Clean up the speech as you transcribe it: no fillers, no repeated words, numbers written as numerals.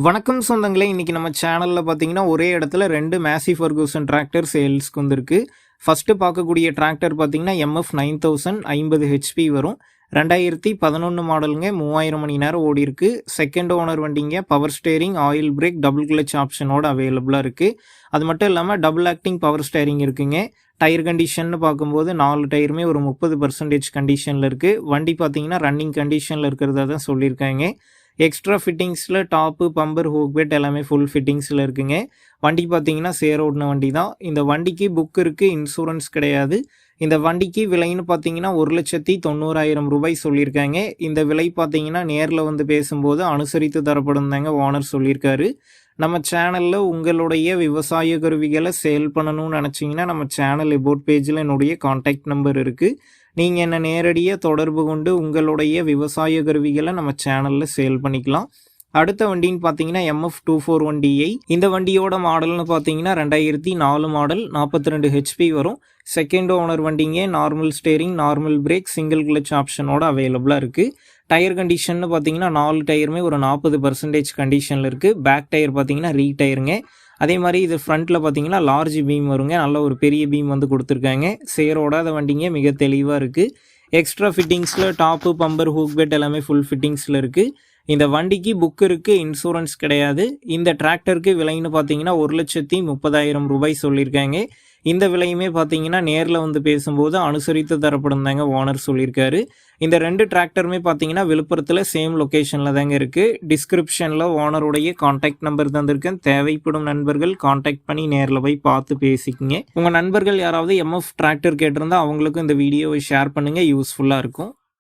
வணக்கம் சொந்தங்களே, இன்னைக்கு நம்ம சேனலில் பார்த்தீங்கன்னா ஒரே இடத்துல 2 மேசி ஃபர்கூசன் டிராக்டர் சேல்ஸ்க்கு வந்திருக்கு. ஃபஸ்ட்டு பார்க்கக்கூடிய டிராக்டர் பார்த்தீங்கன்னா எம்எஃப் 9000 50 ஹெச்பி வரும். 2011 மாடலுங்க, 3000 மணி நேரம் ஓடி இருக்கு. செகண்ட் ஓனர் வண்டிங்க, power steering, oil brake, double clutch ஆப்ஷனோட அவைலபிளாக இருக்குது. அது மட்டும் இல்லாமல் டபுள் ஆக்டிங் பவர் ஸ்டேரிங் இருக்குங்க. டயர் கண்டிஷன் பார்க்கும்போது 4 டயருமே ஒரு 30% கண்டிஷனில் இருக்குது. வண்டி பார்த்தீங்கன்னா ரன்னிங் கண்டிஷனில் இருக்கிறதா தான் சொல்லியிருக்காங்க. எக்ஸ்ட்ரா ஃபிட்டிங்ஸில் டாப்பு, பம்பர், ஹூக் பெட் எல்லாமே ஃபுல் ஃபிட்டிங்ஸில் இருக்குங்க. வண்டி பார்த்தீங்கன்னா சேர் ஓடின வண்டி தான். இந்த வண்டிக்கு புக் இருக்குது, இன்சூரன்ஸ் கிடையாது. இந்த வண்டிக்கு விலைன்னு பார்த்தீங்கன்னா 1,90,000 ரூபாய் சொல்லியிருக்காங்க. இந்த விலை பார்த்தீங்கன்னா நேரில் வந்து பேசும்போது அனுசரித்து தரப்படும் தாங்க ஓனர் சொல்லியிருக்காரு. நம்ம சேனலில் உங்களுடைய விவசாய கருவிகளை சேல் பண்ணணும்னு நினச்சிங்கன்னா நம்ம சேனல் எபோட் பேஜில் என்னுடைய கான்டாக்ட் நம்பர் இருக்குது. நீங்கள் என்ன நேரடியாக தொடர்பு கொண்டு உங்களுடைய விவசாய கருவிகளை நம்ம சேனலில் சேல் பண்ணிக்கலாம். அடுத்த வண்டின்னு பார்த்தீங்கன்னா எம்எஃப் 241DI. இந்த வண்டியோட மாடல்னு பார்த்தீங்கன்னா 2004 மாடல், 42 ஹெச்பி வரும். செகண்ட் ஓனர் வண்டிங்க. Normal steering, normal brake, single clutch ஆப்ஷனோட அவைலபிளாக இருக்குது. டயர் கண்டிஷன் பார்த்தீங்கன்னா 4 டயருமே ஒரு 40% கண்டிஷனில் இருக்குது. பேக் டயர் பார்த்தீங்கன்னா ரீ டயருங்க. அதே மாதிரி இது ஃப்ரண்ட்டில் பார்த்தீங்கன்னா லார்ஜ் பீம் வருங்க. நல்ல ஒரு பெரிய பீம் வந்து கொடுத்துருக்காங்க. சேரோடாத வண்டிங்க, மிக தெளிவாக இருக்குது. எக்ஸ்ட்ரா ஃபிட்டிங்ஸில் டாப்பு, பம்பர், ஹூக் பெட் எல்லாமே ஃபுல் ஃபிட்டிங்ஸில் இருக்குது. இந்த வண்டிக்கு புக் இருக்குது, இன்சூரன்ஸ் கிடையாது. இந்த டிராக்டருக்கு விலைன்னு பார்த்தீங்கன்னா 1,30,000 ரூபாய் சொல்லியிருக்காங்க. இந்த விலையுமே பார்த்தீங்கன்னா நேரில் வந்து பேசும்போது அனுசரித்து தரப்படும் தாங்க ஓனர் சொல்லியிருக்காரு. இந்த 2 டிராக்டருமே பார்த்தீங்கன்னா விழுப்புரத்தில் சேம் லொக்கேஷனில் தாங்க இருக்குது. டிஸ்கிரிப்ஷனில் ஓனருடைய கான்டாக்ட் நம்பர் தந்திருக்கேன். தேவைப்படும் நண்பர்கள் கான்டாக்ட் பண்ணி நேரில் போய் பார்த்து பேசிக்கிங்க. உங்கள் நண்பர்கள் யாராவது எம்எஃப் டிராக்டர் கேட்டிருந்தால் அவங்களுக்கும் இந்த வீடியோவை ஷேர் பண்ணுங்கள், யூஸ்ஃபுல்லாக இருக்கும்.